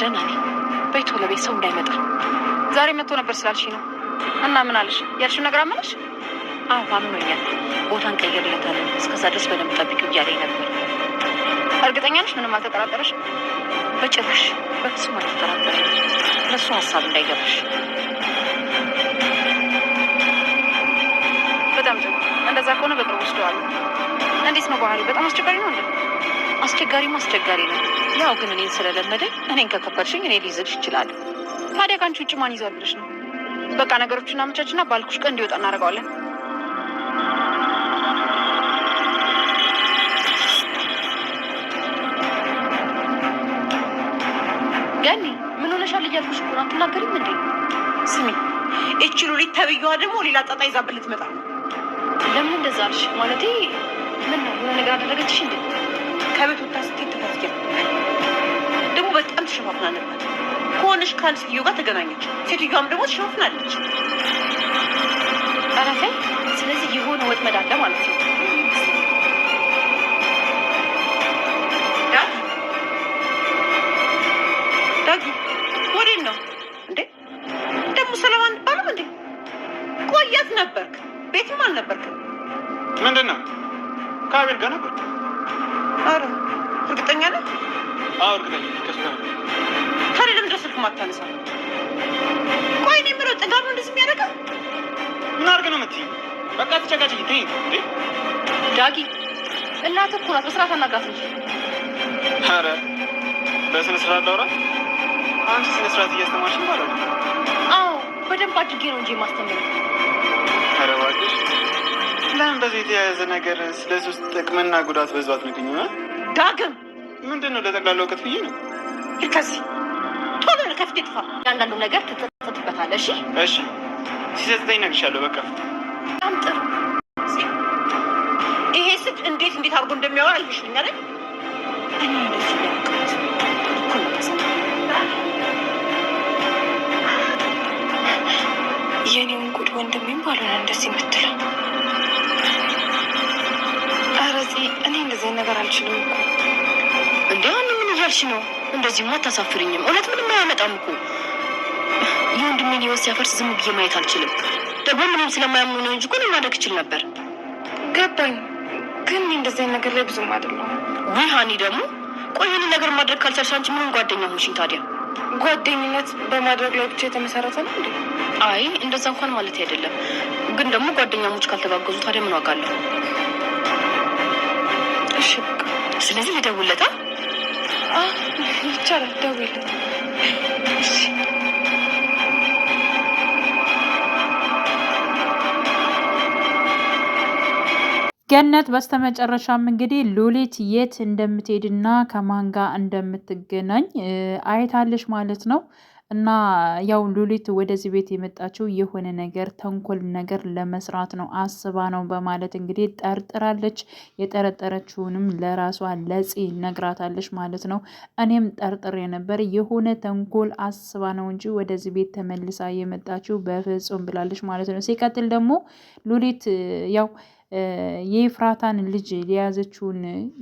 ደህና ነኝ። ቤቱ ለቤት ሰው እንዳይመጣ ዛሬ መጥቶ ነበር ስላልሽ ነው። እና ምን አለሽ? ያልሽው ነገር አመነሽ? አዎ አምኖኛል። ቦታን ቀይርለታለን፣ እስከዛ ድረስ በደንብ ጠብቂው እያለኝ ነበር። እርግጠኛ ነሽ? ምንም አልተጠራጠረሽ? በጭራሽ በፍጹም አልተጠራጠረኝ። ለእሱ ሀሳብ እንዳይገባሽ። በጣም ጥሩ። እንደዛ ከሆነ በቅርቡ ወስደዋለሁ። እንዴት ነው ባህሪ? በጣም አስቸጋሪ ነው እንዴ? አስቸጋሪም አስቸጋሪ ነው። ያው ግን እኔን ስለለመደኝ እኔን ከከበድሽኝ እኔ ሊይዝልሽ ይችላል። ታዲያ ከአንቺ ውጭ ማን ይዛል ብለሽ ነው? በቃ ነገሮችን አመቻችና ባልኩሽ ቀን እንዲወጣ እናደርገዋለን። ገኒ ምን ሆነሻል እያልኩሽ እኮ ነው። አትናገሪም እንዴ? ስሚ፣ እቺ ሉሊት ተብዬዋ ደግሞ ሌላ ጣጣ ይዛብን ልትመጣ። ለምን እንደዛ አልሽ? ማለቴ ምን ነው የሆነ ነገር አደረገችሽ እንዴ? ከቤት ወጣ ስትሄድ ተፈትጌ ደግሞ በጣም ተሸፋፍና ነበር። ከሆነሽ ከአንድ ሴትዮ ጋር ተገናኘች። ሴትዮዋም ደግሞ ተሸፋፍናለች። ኧረ ተይ። ስለዚህ የሆነ ወጥመድ አለ ማለት ነው። ዳጊ ወዴት ነው እንዴ? ደግሞ ሰላም አንባልም እንዴ? ቆያት ነበርክ? ቤትም አልነበርክም? ምንድን ነው? ከአቤል ጋር ነበር። ኧረ እርግጠኛ ነህ? አዎ እርግጠኛ ከሱ ጋር። ታዲያ ለምንድን ነው ስልክ ማታነሳ? ቆይ እኔ የምለው ጥጋብ ነው እንደዚህ የሚያደርገው? ምን አድርገህ ነው የምትይኝ? በቃ ተጨቃጨቂ ተይኝ እንዴ። ዳጊ እናትህ እኮ ናት፣ በስርዓት አናግራት እንጂ። ኧረ በስነ ስርዓት ላውራ። አንቺ ስነ ስርዓት እያስተማርሽኝ ማለት ነው? አዎ በደንብ አድርጌ ነው እንጂ የማስተምረው። ኧረ እባክሽ ለምን በዚህ የተያያዘ ነገር ስለዚህ ውስጥ ጥቅምና ጉዳት በዛት ንግኝ? ዳግም ምንድን ነው? ለጠቅላላ እውቀት ብዬ ነው። ከዚህ ቶሎ ከፊት ጥፋ። ያንዳንዱ ነገር ትጸጸትበታለህ። እሺ እሺ፣ ሲሰጥተኝ እነግርሻለሁ። በቃ በጣም ጥሩ። ይሄ ስድ እንዴት አድርጎ እንደሚያወራ አልሽልኝ አይደል? እኔ እንደዚህ ያውቃት የኔውን ጉድ ወንድሜም ባልሆነ እንደዚህ የምትለው። ኧረ እኔ እንደዚህ ነገር አልችልም እኮ። እንዴ አሁን ምን እያልሽ ነው? እንደዚህማ አታሳፍሪኝም። እውነት ምንም አያመጣም እኮ። የወንድሜን ህይወት ሲያፈርስ ዝም ብዬ ማየት አልችልም። ደግሞ ምንም ስለማያምኑ ነው እንጂ እኮ እኔ ማድረግ እችል ነበር። ገባኝ፣ ግን እንደዚህ ነገር ላይ ብዙም አይደለም። ውይ ሀኒ ደግሞ ቆይ ይህንን ነገር ማድረግ ካልቻልሽ አንቺ ምንም ጓደኛ ሆንሽኝ ታዲያ? ጓደኝነት በማድረግ ላይ ብቻ የተመሰረተ ነው እንዴ? አይ እንደዛ እንኳን ማለት አይደለም። ግን ደግሞ ጓደኛሞች ካልተጋገዙ ታዲያ ምን ዋጋ አለው? እሺ ስለዚህ ልደውልለታ? ይቻላል፣ ደውይለት። ገነት በስተመጨረሻም እንግዲህ ሉሊት የት እንደምትሄድና ከማን ጋር እንደምትገናኝ አይታለች ማለት ነው። እና ያው ሉሊት ወደዚህ ቤት የመጣችው የሆነ ነገር ተንኮል ነገር ለመስራት ነው አስባ ነው በማለት እንግዲህ ጠርጥራለች። የጠረጠረችውንም ለራሷ ለፂ ነግራታለች ማለት ነው። እኔም ጠርጥሬ ነበር የሆነ ተንኮል አስባ ነው እንጂ ወደዚህ ቤት ተመልሳ የመጣችው በፍጹም ብላለች ማለት ነው። ሲቀጥል ደግሞ ሉሊት ያው የኤፍራታን ልጅ የያዘችውን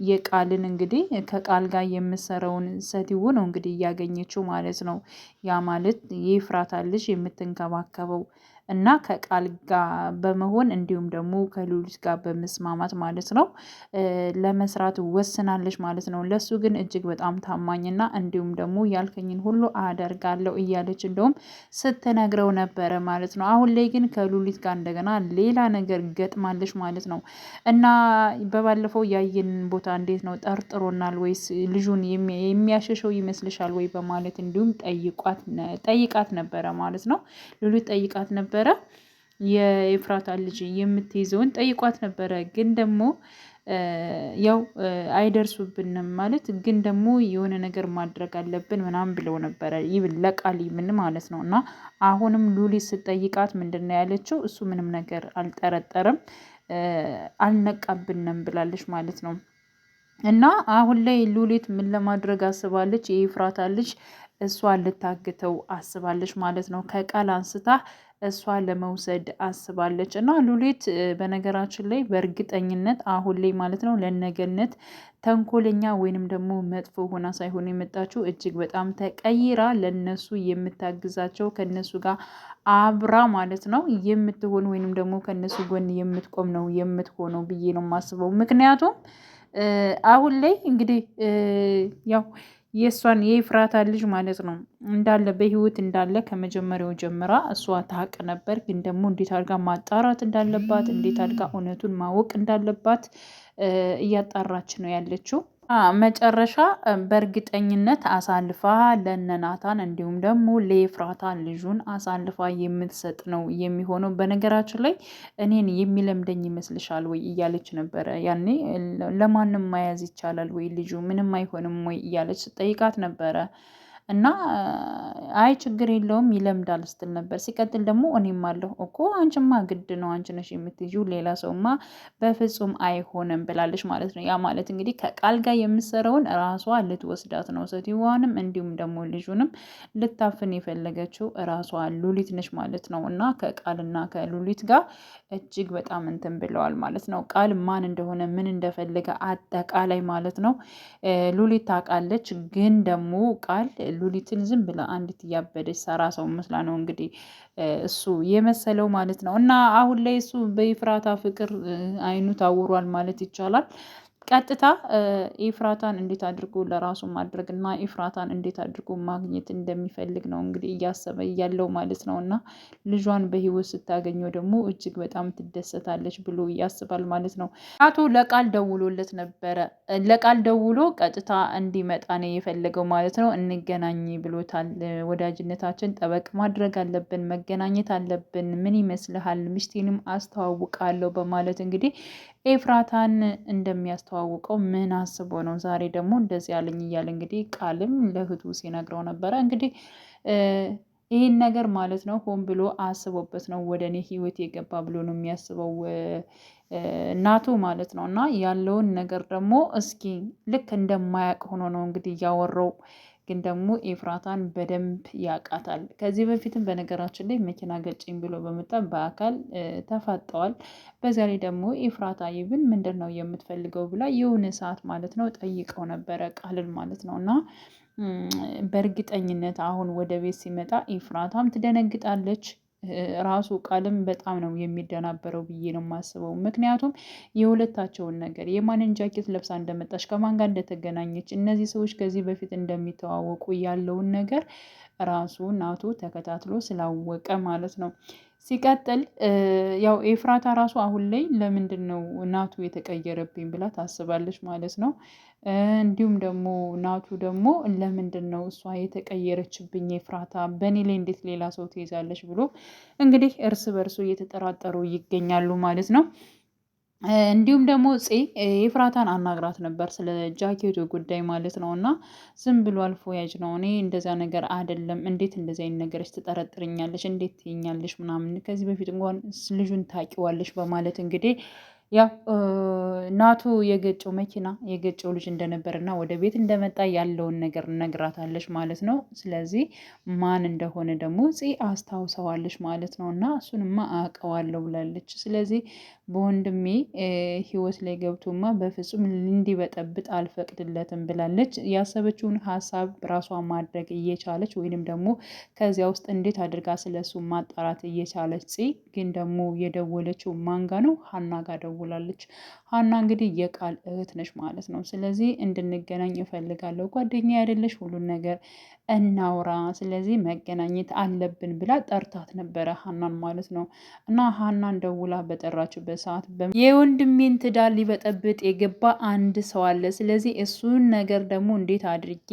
የቃልን እንግዲህ ከቃል ጋር የምሰራውን ሴትዮ ነው እንግዲህ እያገኘችው ማለት ነው። ያ ማለት የኤፍራታን ልጅ የምትንከባከበው እና ከቃል ጋር በመሆን እንዲሁም ደግሞ ከሉሊት ጋር በመስማማት ማለት ነው ለመስራት ወስናለች ማለት ነው። ለሱ ግን እጅግ በጣም ታማኝና እንዲሁም ደግሞ ያልከኝን ሁሉ አደርጋለሁ እያለች እንደውም ስትነግረው ነበረ ማለት ነው። አሁን ላይ ግን ከሉሊት ጋር እንደገና ሌላ ነገር ገጥማለች ማለት ነው። እና በባለፈው ያየን ቦታ እንዴት ነው ጠርጥሮናል ወይስ ልጁን የሚያሸሸው ይመስልሻል ወይ በማለት እንዲሁም ጠይቃት ነበረ ማለት ነው። ሉሊት ጠይቃት ነበረ የኤፍራታ ልጅ የምትይዘውን ጠይቋት ነበረ። ግን ደግሞ ያው አይደርሱብንም ማለት ግን ደግሞ የሆነ ነገር ማድረግ አለብን ምናምን ብለው ነበረ ለቃል ምን ማለት ነው። እና አሁንም ሉሊት ስትጠይቃት ምንድን ነው ያለችው? እሱ ምንም ነገር አልጠረጠረም አልነቃብንም ብላለች ማለት ነው። እና አሁን ላይ ሉሊት ምን ለማድረግ አስባለች? የኤፍራታ ልጅ እሷን ልታግተው አስባለች ማለት ነው። ከቃል አንስታ እሷን ለመውሰድ አስባለች። እና ሉሊት በነገራችን ላይ በእርግጠኝነት አሁን ላይ ማለት ነው ለነገነት ተንኮለኛ ወይንም ደግሞ መጥፎ ሆና ሳይሆን የመጣችው እጅግ በጣም ተቀይራ ለነሱ የምታግዛቸው ከነሱ ጋር አብራ ማለት ነው የምትሆን ወይንም ደግሞ ከነሱ ጎን የምትቆም ነው የምትሆነው ብዬ ነው የማስበው። ምክንያቱም አሁን ላይ እንግዲህ ያው የእሷን የኤፍራታ ልጅ ማለት ነው እንዳለ በህይወት እንዳለ ከመጀመሪያው ጀምራ እሷ ታውቅ ነበር። ግን ደግሞ እንዴት አድርጋ ማጣራት እንዳለባት እንዴት አድርጋ እውነቱን ማወቅ እንዳለባት እያጣራች ነው ያለችው። መጨረሻ በእርግጠኝነት አሳልፋ ለነናታን እንዲሁም ደግሞ ለኤፍራታ ልጁን አሳልፋ የምትሰጥ ነው የሚሆነው። በነገራችን ላይ እኔን የሚለምደኝ ይመስልሻል ወይ እያለች ነበረ። ያኔ ለማንም መያዝ ይቻላል ወይ ልጁ ምንም አይሆንም ወይ እያለች ስጠይቃት ነበረ። እና አይ ችግር የለውም ይለምዳል ስትል ነበር። ሲቀጥል ደግሞ እኔም አለሁ እኮ አንቺማ ግድ ነው አንቺ ነሽ የምትይዥው ሌላ ሰውማ በፍጹም አይሆንም ብላለች ማለት ነው። ያ ማለት እንግዲህ ከቃል ጋር የምትሰራውን ራሷ ልትወስዳት ነው ሴትዋንም እንዲሁም ደግሞ ልጁንም ልታፍን የፈለገችው ራሷ ሉሊት ነች ማለት ነው። እና ከቃልና ከሉሊት ጋር እጅግ በጣም እንትን ብለዋል ማለት ነው። ቃል ማን እንደሆነ ምን እንደፈለገ አጠቃላይ ማለት ነው ሉሊት ታውቃለች። ግን ደግሞ ቃል ሉሊትን ዝም ብላ አንዲት እያበደች ሰራ ሰው መስላ ነው እንግዲህ እሱ የመሰለው ማለት ነው። እና አሁን ላይ እሱ በኤፍራታ ፍቅር አይኑ ታውሯል ማለት ይቻላል። ቀጥታ ኤፍራታን እንዴት አድርጎ ለራሱ ማድረግ እና ኤፍራታን እንዴት አድርጎ ማግኘት እንደሚፈልግ ነው እንግዲህ እያሰበ ያለው ማለት ነው። እና ልጇን በህይወት ስታገኘው ደግሞ እጅግ በጣም ትደሰታለች ብሎ ያስባል ማለት ነው። አቶ ለቃል ደውሎለት ነበረ። ለቃል ደውሎ ቀጥታ እንዲመጣ ነው የፈለገው ማለት ነው። እንገናኝ ብሎታል። ወዳጅነታችን ጠበቅ ማድረግ አለብን፣ መገናኘት አለብን። ምን ይመስልሃል? ሚስቴንም አስተዋውቃለሁ በማለት እንግዲህ ኤፍራታን እንደሚያስተዋውቀው ምን አስቦ ነው ዛሬ ደግሞ እንደዚህ ያለኝ እያለ እንግዲህ ቃልም ለእህቱ ሲነግረው ነበረ። እንግዲህ ይህን ነገር ማለት ነው ሆን ብሎ አስቦበት ነው ወደ እኔ ህይወት የገባ ብሎ ነው የሚያስበው እናቱ ማለት ነው። እና ያለውን ነገር ደግሞ እስኪ ልክ እንደማያውቅ ሆኖ ነው እንግዲህ እያወራው ግን ደግሞ ኤፍራታን በደንብ ያውቃታል። ከዚህ በፊትም በነገራችን ላይ መኪና ገጭኝ ብሎ በመጣ በአካል ተፋጠዋል። በዚያ ላይ ደግሞ ኤፍራታ ይብን ምንድን ነው የምትፈልገው ብላ የሆነ ሰዓት ማለት ነው ጠይቀው ነበረ ቃልን ማለት ነው። እና በእርግጠኝነት አሁን ወደ ቤት ሲመጣ ኤፍራታም ትደነግጣለች። ራሱ ቃልም በጣም ነው የሚደናበረው ብዬ ነው የማስበው። ምክንያቱም የሁለታቸውን ነገር የማንን ጃኬት ለብሳ እንደመጣች ከማን ጋር እንደተገናኘች እነዚህ ሰዎች ከዚህ በፊት እንደሚተዋወቁ ያለውን ነገር ራሱ ናቱ ተከታትሎ ስላወቀ ማለት ነው። ሲቀጥል ያው ኤፍራታ ራሱ አሁን ላይ ለምንድን ነው ናቱ የተቀየረብኝ ብላ ታስባለች ማለት ነው። እንዲሁም ደግሞ ናቱ ደግሞ ለምንድን ነው እሷ የተቀየረችብኝ ኤፍራታ በእኔ ላይ እንዴት ሌላ ሰው ትይዛለች ብሎ እንግዲህ እርስ በርሱ እየተጠራጠሩ ይገኛሉ ማለት ነው። እንዲሁም ደግሞ ኤፍራታን አናግራት ነበር ስለ ጃኬቱ ጉዳይ ማለት ነው። እና ዝም ብሎ አልፎ ያጅ ነው። እኔ እንደዛ ነገር አይደለም፣ እንዴት እንደዚህ አይነት ነገሮች ትጠረጥርኛለሽ? እንዴት ትይኛለሽ? ምናምን ከዚህ በፊት እንኳን ልጁን ታውቂዋለሽ በማለት እንግዲህ ያው ናቱ የገጨው መኪና የገጨው ልጅ እንደነበር እና ወደ ቤት እንደመጣ ያለውን ነገር ነግራታለች ማለት ነው። ስለዚህ ማን እንደሆነ ደግሞ አስታውሰዋለች ማለት ነው። እና እሱንማ አውቀዋለሁ ብላለች። ስለዚህ በወንድሜ ህይወት ላይ ገብቶማ በፍጹም እንዲበጠብጥ አልፈቅድለትም ብላለች። ያሰበችውን ሀሳብ ራሷ ማድረግ እየቻለች ወይንም ደግሞ ከዚያ ውስጥ እንዴት አድርጋ ስለሱ ማጣራት እየቻለች ግን ደግሞ የደወለችው ማንጋ ነው ሀና ጋር ደውላለች። ሀና እንግዲህ የቃል እህት ነች ማለት ነው። ስለዚህ እንድንገናኝ እፈልጋለሁ፣ ጓደኛ አይደለሽ፣ ሁሉን ነገር እናውራ፣ ስለዚህ መገናኘት አለብን ብላ ጠርታት ነበረ ሀናን ማለት ነው። እና ሀናን ደውላ በጠራችበት ሰዓት የወንድሜን ትዳር ሊበጠብጥ የገባ አንድ ሰው አለ። ስለዚህ እሱን ነገር ደግሞ እንዴት አድርጌ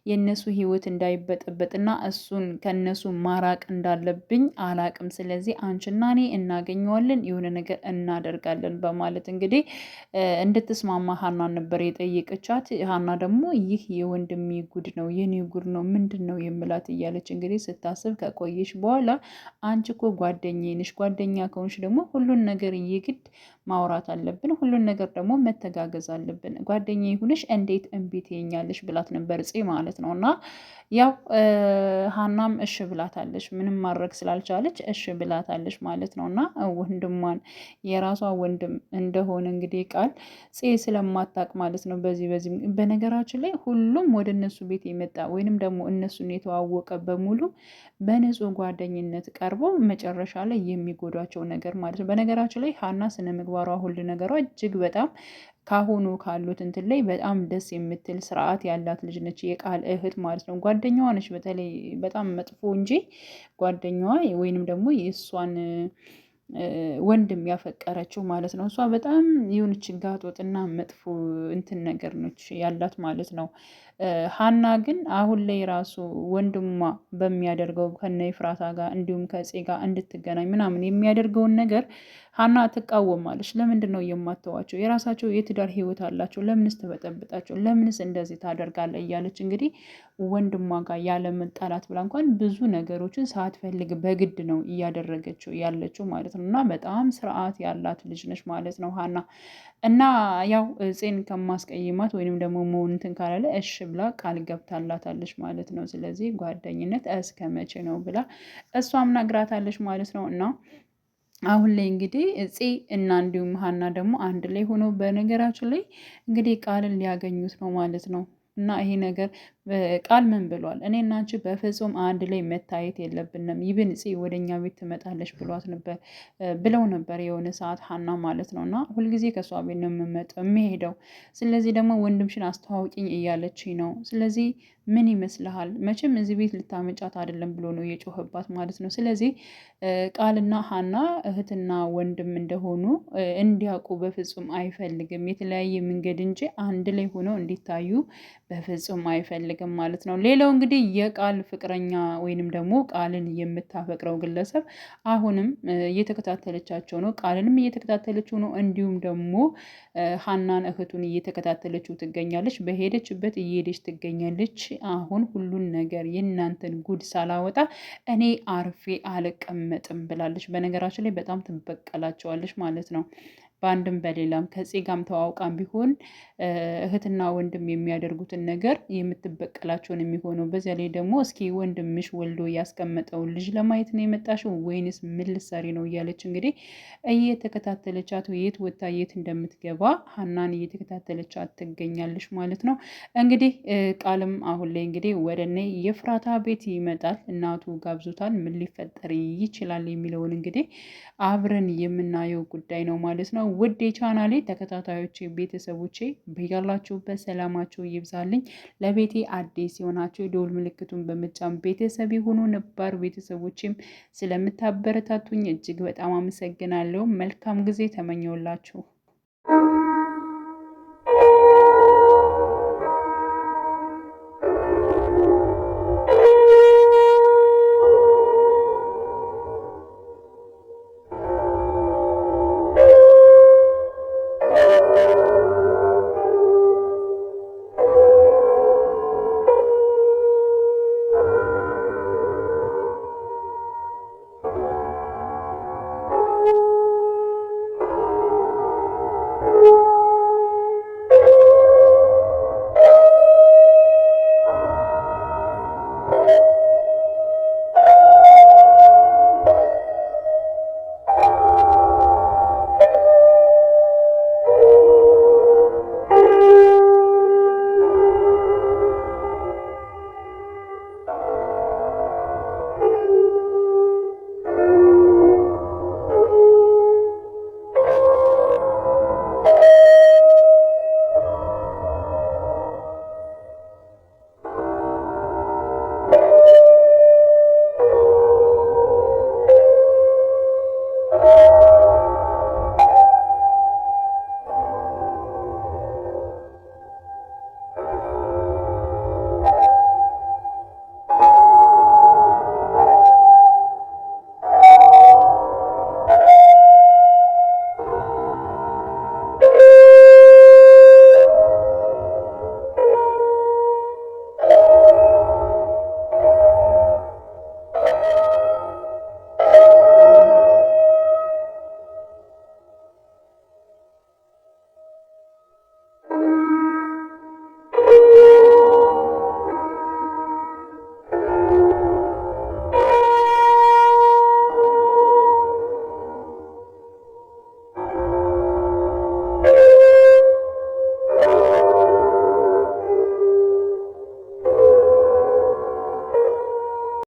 የእነሱ ህይወት እንዳይበጠበጥና እሱን ከነሱ ማራቅ እንዳለብኝ አላቅም። ስለዚህ አንቺና እኔ እናገኘዋለን፣ የሆነ ነገር እናደርጋለን በማለት እንግዲህ እንድትስማማ ሀናን ነበር የጠየቀቻት። ሀና ደግሞ ይህ የወንድሜ ጉድ ነው የኔ ጉድ ነው ምንድን ነው የምላት እያለች እንግዲህ ስታስብ ከቆየች በኋላ አንቺ እኮ ጓደኛዬ ነሽ፣ ጓደኛ ከሆንሽ ደግሞ ሁሉን ነገር የግድ ማውራት አለብን፣ ሁሉን ነገር ደግሞ መተጋገዝ አለብን። ጓደኛ ይሁንሽ እንዴት እምቢ ትይኛለሽ ብላት ነበር ማለት ነው። እና ያው ሀናም እሺ ብላታለች፣ ምንም ማድረግ ስላልቻለች እሺ ብላታለች ማለት ነው። እና ወንድሟን የራሷ ወንድም እንደሆነ እንግዲህ ቃል ስለማታቅ ማለት ነው። በዚህ በነገራችን ላይ ሁሉም ወደ እነሱ ቤት የመጣ ወይንም ደግሞ እነሱን የተዋወቀ በሙሉ በንጹህ ጓደኝነት ቀርበው መጨረሻ ላይ የሚጎዷቸው ነገር ማለት ነው። በነገራችን ላይ ሀና ስነ ምግባሯ ሁሉ ነገሯ እጅግ በጣም ካሁኑ ካሉት እንትን ላይ በጣም ደስ የምትል ስርዓት ያላት ልጅ ነች፣ የቃል እህት ማለት ነው። ጓደኛዋ ነች በተለይ በጣም መጥፎ እንጂ ጓደኛዋ ወይንም ደግሞ የእሷን ወንድም ያፈቀረችው ማለት ነው። እሷ በጣም የሆነች ጋጦጥና መጥፎ እንትን ነገር ነች ያላት ማለት ነው። ሀና ግን አሁን ላይ ራሱ ወንድሟ በሚያደርገው ከነ ኤፍራታ ጋር እንዲሁም ከፄ ጋር እንድትገናኝ ምናምን የሚያደርገውን ነገር ሀና ትቃወማለች። ለምንድን ነው የማተዋቸው? የራሳቸው የትዳር ህይወት አላቸው። ለምንስ ትበጠብጣቸው? ለምንስ እንደዚህ ታደርጋለ? እያለች እንግዲህ ወንድሟ ጋር ያለመጣላት ብላ እንኳን ብዙ ነገሮችን ሳትፈልግ በግድ ነው እያደረገችው ያለችው ማለት ነው። እና በጣም ስርዓት ያላት ልጅ ነች ማለት ነው ሀና። እና ያው ፄን ከማስቀይማት ወይንም ደግሞ መሆንትን ካላለ እሺ ብላ ቃል ገብታላታለች ማለት ነው። ስለዚህ ጓደኝነት እስከ መቼ ነው ብላ እሷም ነግራታለች ማለት ነው። እና አሁን ላይ እንግዲህ ፄ እና እንዲሁም ሀና ደግሞ አንድ ላይ ሆነው በነገራችን ላይ እንግዲህ ቃልን ሊያገኙት ነው ማለት ነው። እና ይሄ ነገር ቃል ምን ብሏል? እኔ እና አንቺ በፍጹም አንድ ላይ መታየት የለብንም፣ ይብን ፄ ወደ እኛ ቤት ትመጣለች ብለው ነበር የሆነ ሰዓት ሀና ማለት ነው። እና ሁልጊዜ ከእሷ ቤት ነው የሚሄደው። ስለዚህ ደግሞ ወንድምሽን አስተዋውቂኝ እያለችኝ ነው። ስለዚህ ምን ይመስልሃል? መቼም እዚህ ቤት ልታመጫት አይደለም ብሎ ነው የጮህባት ማለት ነው። ስለዚህ ቃልና ሀና እህትና ወንድም እንደሆኑ እንዲያውቁ በፍጹም አይፈልግም። የተለያየ መንገድ እንጂ አንድ ላይ ሆነው እንዲታዩ በፍጹም አይፈልግም ማለት ነው። ሌላው እንግዲህ የቃል ፍቅረኛ ወይንም ደግሞ ቃልን የምታፈቅረው ግለሰብ አሁንም እየተከታተለቻቸው ነው። ቃልንም እየተከታተለችው ነው። እንዲሁም ደግሞ ሀናን እህቱን እየተከታተለችው ትገኛለች። በሄደችበት እየሄደች ትገኛለች። አሁን ሁሉን ነገር የእናንተን ጉድ ሳላወጣ እኔ አርፌ አልቀመጥም ብላለች። በነገራችን ላይ በጣም ትበቀላቸዋለች ማለት ነው። በአንድም በሌላም ከፄ ጋም ተዋውቃም ቢሆን እህትና ወንድም የሚያደርጉትን ነገር የምትበቀላቸውን የሚሆነው። በዚያ ላይ ደግሞ እስኪ ወንድምሽ ወልዶ ያስቀመጠውን ልጅ ለማየት ነው የመጣሽው ወይንስ ምን ልትሰሪ ነው እያለች እንግዲህ እየተከታተለቻት የት ወታ የት እንደምትገባ ሀናን እየተከታተለቻት ትገኛለች ማለት ነው። እንግዲህ ቃልም አሁን ላይ እንግዲህ ወደ እነ የኤፍራታ ቤት ይመጣል። እናቱ ጋብዞታል። ምን ሊፈጠር ይችላል የሚለውን እንግዲህ አብረን የምናየው ጉዳይ ነው ማለት ነው። ውድ የቻናሌ ተከታታዮቼ ቤተሰቦቼ በያላችሁበት ሰላማችሁ ይብዛልኝ። ለቤቴ አዲስ የሆናችሁ የደውል ምልክቱን በመጫን ቤተሰብ የሆኑ ነባር ቤተሰቦችም ስለምታበረታቱኝ እጅግ በጣም አመሰግናለሁ። መልካም ጊዜ ተመኘውላችሁ።